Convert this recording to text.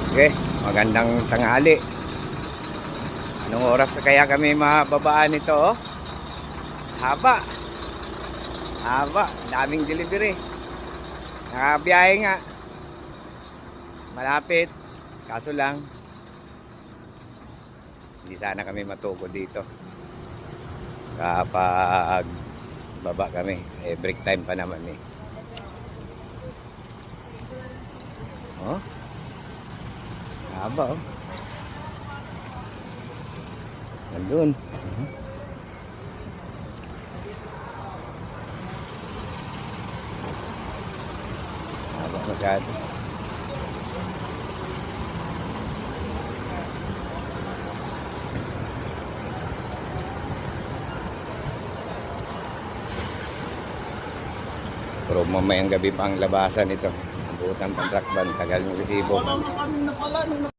Okay, magandang tanghali. Anong oras na kaya kami mababaan nito? Oh? Haba. Haba. Daming delivery. Nakabiyahe nga. Malapit. Kaso lang, hindi sana kami matugod dito. Kapag baba kami. Break time pa naman eh. Oh? Haba oh. Nandun. Haba masyado. Pero mamayang gabi pa ang labasan ito. Butan pang truck ban. Tagal ng resibo.